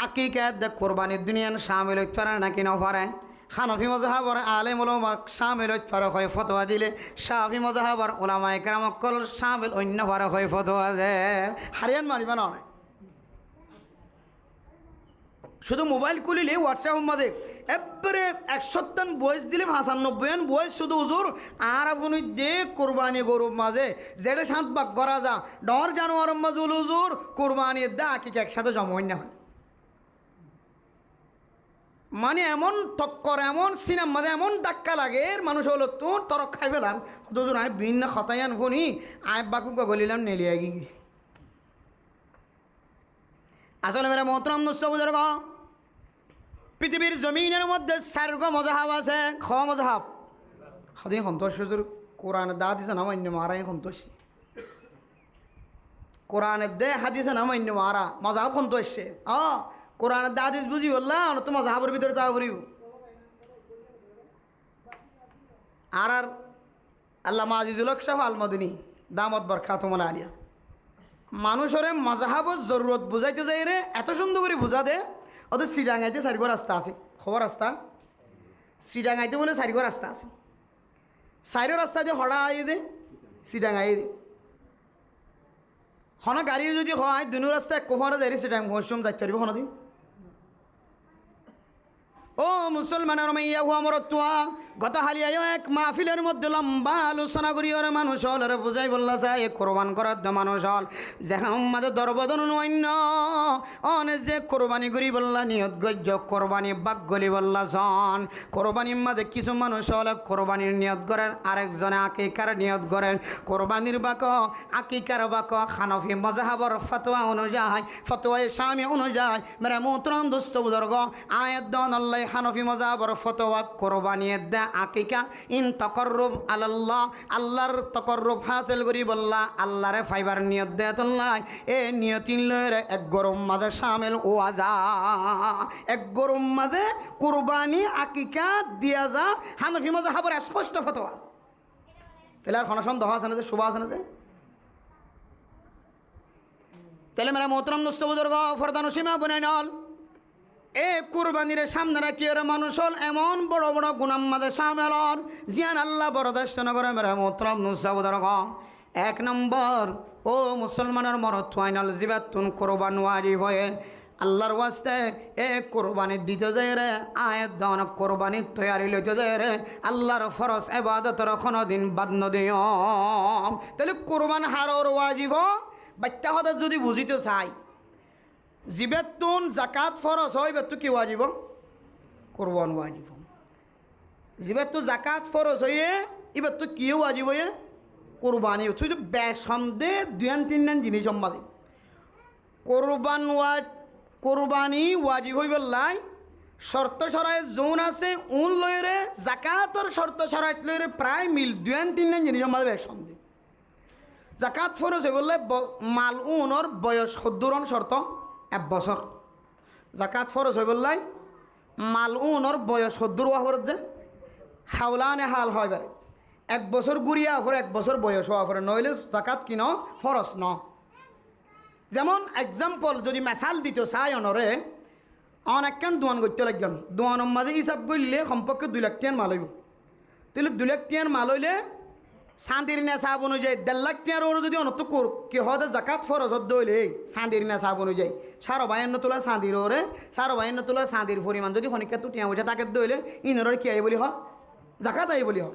আকিকাত দে কোরবানির দুনিয়ান শামিল হইতে পারে নাকি না পারে হানফি মজাহাবর আলেম উলামা শামিল হইতে পারে হয় ফতোয়া দিলে শাফি মজাহাবর উলামায়ে কেরাম কল শামিল অন্য পারে হয় ফতোয়া দে হারিয়ান মারিবা না শুধু মোবাইল খুলিলে হোয়াটসঅ্যাপ মাঝে একবারে 100 বয়স দিলে 95 বয়স শুধু হুজুর আর আপনি দে কোরবানি গরুর মাঝে যেটা শান্ত বাক করা যা ডর জানোয়ার মাঝে হুজুর কোরবানি দা কি একসাথে জমা হয় না হয় মানে এমন টক্কর এমন সিনেমা মাঝে এমন ধাক্কা লাগে মানুষ হলো তোর তরক খাই ফেলার হুজুর আমি ভিন্ন খতায়ান ফোনি আয় বাকু গলিলাম নেলিয়া গি আসলে মেরা মোহতরম নুসবুজুর্গ পৃথিবীর জমিনের মধ্যে 4 মজাহাব আছে খ মজাহাব হাদি সন্তোষ হুজুর কোরআনে দা দিছে না মান্য মারাই সন্তোষ কোরআনে দে হাদিসে না মান্য মারা মজাহাব সন্তোষ কোরআনে দা দিস বুঝি বললা তো মজাহাবের ভিতরে তা করিব আর আল্লামা আজিজুল হক সাহেব আল মদিনী দামত বরকাতুহুল আলিয়া মানুষের মজাহাবত জরুরত বুঝাইতে যাই রে এত সুন্দর করে বুঝা দে অত শ্রীডাঙ্গাইতে 4 রাস্তা আছে খবর রাস্তা শ্রীডাঙ্গাইতে বলে 4 রাস্তা আছে 4 রাস্তা যে হড়া আই দে শ্রীডাঙ্গাই দে হন গাড়ি যদি হয় 2 রাস্তা এক কোহরা যাই শ্রীডাঙ্গ পশ্চিম যাইতে পারবে হন দিন ও মুসলমানের মাইয়া হুয়া মরতুয়া গত হালিয়ায় এক মাহফিলের মধ্যে লম্বা আলোচনা করি ওরা মানুষ হল ওরা বুঝাই বললা যায় কোরবান করার মানুষ হল যেখান মাঝে দরবদন অন্য অনে যে কোরবানি করি বললা নিয়ত গজ্য কোরবানি বাক গলি বললা জন কোরবানির মাঝে কিছু মানুষ হল কোরবানির নিয়ত করেন আরেকজনে আকিকার নিয়ত করেন কোরবানির বাক আকিকার বাক হানফি মজাহাবর ফতোয়া অনুযায়ী ফতোয়ায়ে শামি অনুযায়ী মেরা মোহতরম দোস্ত বুজুর্গ আয়াত দন আল্লাহ হানফি মজাহাবর ফতোয়া কোরবানিয়ে দে আকিকা ইন তাকাররুব আলাল্লাহ আল্লাহর তাকাররুব হাসিল করি বললা আল্লাহরে ফাইবার নিয়ত দে তোল্লাই এ নিয়তিন লরে এক গরম মাদে শামিল ওয়াজা এক গরম মাদে কুরবানি আকিকা দিয়া যা হানফি মজাহাবর স্পষ্ট ফতোয়া তাহলে আর কোনো সন্দেহ আছে না যে শুভ আছে না যে তাহলে মেরা মোহতরম দোস্ত বুজুর্গ ফরদান সীমা বনাই নল এ কুরবানির সামনে রাখি ওরা মানুষ হল এমন বড় বড় গুনাম মাঝে সামেল জিয়ান আল্লাহ বরদাস্ত নগরে মেরা মোহতরম নুসাবুদর্গ 1 নম্বর ও মুসলমানের মরত ফাইনাল জিবাতুন কোরবান ওয়াজিব হয়ে আল্লাহর ওয়াস্তে এ কোরবানি দিতে যায় রে আয়াত দান কোরবানি তৈরি লইতে যায় রে আল্লাহর ফরজ ইবাদতের কোনো দিন বাদ নদিও তাহলে কোরবান হারর ওয়াজিব বাচ্চা হতে যদি বুঝিতে চাই জিবেতুন জাকাত ফরজ হয় বেতু কি ওয়াজিব কোরবান ওয়াজিব জিবেতু জাকাত ফরজ হয়ে এবেতু কি ওয়াজিব হয়ে কোরবানি শুধু বেসন্দে 2-3 জিনিস সম্বাদে কোরবানি ওয়াজিব হইব লাই শর্ত সরাই জোন আছে উন লইরে জাকাতর শর্ত সরাই লইরে প্রায় মিল 2-3 জিনিস সম্বাদে বেসন্দে জাকাত ফরজ হয়ে বললে মাল উনর বয়স 70 শর্ত 1 বছর জাকাত ফরজ হয়ে বললাই মাল উনর বয়স 70 হওয়ার যে হাওলানে হাল হয় বারে 1 বছর গুড়িয়া হওয়ার 1 বছর বয়স হওয়া পরে নইলে জাকাত কিনো ফরজ ন যেমন এক্সাম্পল যদি মেসাল দিত চাই অনরে অনেকখান দোয়ান করতে লাগলাম দোয়ানের মাঝে হিসাব করলে সম্পর্কে 2 লাখ টাকার মাল হইব তাহলে 2 লাখ টাকার মাল হইলে সান্দির নেশাব অনুযায়ী 1.5 লাখ টাকার ওর যদি অনত কি হতে জাকাত ফরজ হইলে সান্দির নেশাব অনুযায়ী 52 তোলা সান্দির ওরে 52 তোলা সান্দির পরিমাণ যদি খনিকা তো টিয়া উঠে তাকে দইলে ইনর কি আই বলি হ জাকাত আই বলি হ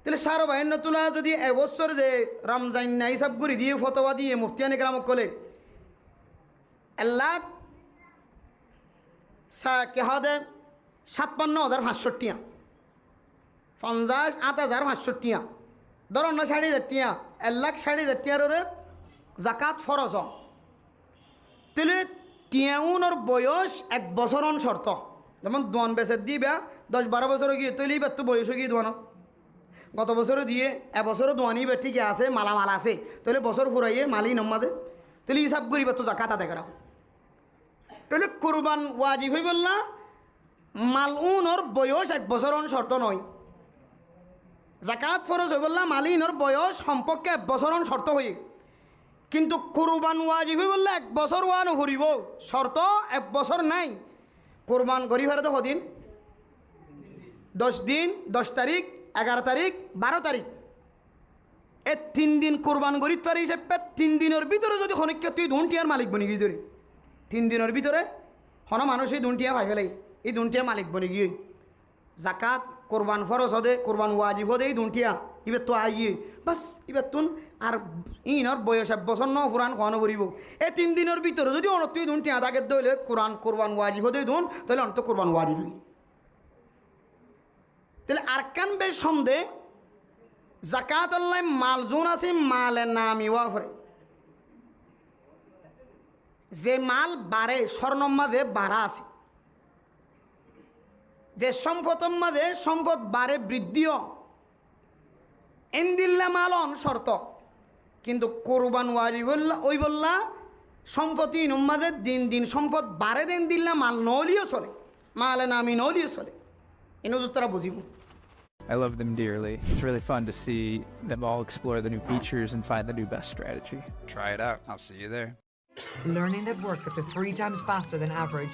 তাহলে 52 তোলা যদি এবছর যে রমজান না হিসাব করে দিয়ে ফতোয়া দিয়ে মুফতিয়ানে কেরামক কলে 1 লাখ কে হদে 57,500 টাকা 58,500 টাকা ধরুন না 60,000 টাকা 1,60,000 টাকার ওরে জাকাত ফরজ তাহলে টিয়াউনের বয়স 1 বছরন শর্ত যেমন দোয়ান বেচে দিবা 10-12 বছর গিয়ে তৈলি বা তো বয়স গিয়ে দোয়ানো গত বছরও দিয়ে এবছরও দোয়ানি বা ঠিকই আছে মালামাল আছে তাহলে বছর ফুরাইয়ে মালি নম্মাদে তাহলে হিসাব করিবা তো জাকাত আদায় করা তাহলে কোরবান ওয়াজিব হই বললা মালউনর বয়স 1 বছরন শর্ত নয় জাকাত ফরজ হই বললা মালিনর বয়স সম্পর্কে 1 বছরন শর্ত হই কিন্তু কোরবান ওয়াজিব বললে 1 বছর ওয়ানো ফুরিব শর্ত 1 বছর নাই কোরবান করি ফেরে তো কদিন 10 দিন 10 তারিখ 11 তারিখ 12 তারিখ এই 3 দিন কোরবান করি পারি হিসেবে 3 দিনের ভিতরে যদি খনিককে তুই দুনটিয়ার মালিক বনি গিয়ে ধরি 3 দিনের ভিতরে হন মানুষ এই দুনটিয়া ভাই ফেলাই এই দুনটিয়া মালিক বনি গিয়ে জাকাত কোরবান ফরজ হদে কোরবান ওয়াজিব হদে এই দুনটিয়া এবার তো আইয়ে বাস এবার তুন আর ইনর বয়স 1 বছর ন পুরান খাওয়ানো পড়িব এই 3 দিনের ভিতরে যদি অনত তুই দুনটিয়া তাকে দইলে কোরবান ওয়াজিব হদে দুন তাহলে অন্ত কোরবান ওয়াজিব হই তাহলে আরকান বে সন্দেহ জাকাত আল্লাহ মাল জোন আছে মালের নামি ওয়াফরে যে মাল বাড়ে স্বর্ণর মাঝে বাড়া আছে যে সম্পদের মাঝে সম্পদ বাড়ে বৃদ্ধিও এন্দিল্লা মালন শর্ত কিন্তু কোরবান ওয়াজিব ওই বললা সম্পত্তি মাঝে দিন দিন সম্পদ বাড়ে দেন দিল্লা মাল নলিও চলে মালে নামি নলিও চলে এনে তারা বুঝিব I love them dearly. It's really fun to see them all explore the new features and find the new best strategy. Try it out. I'll see you there. Learning that works up to 3 times faster than average.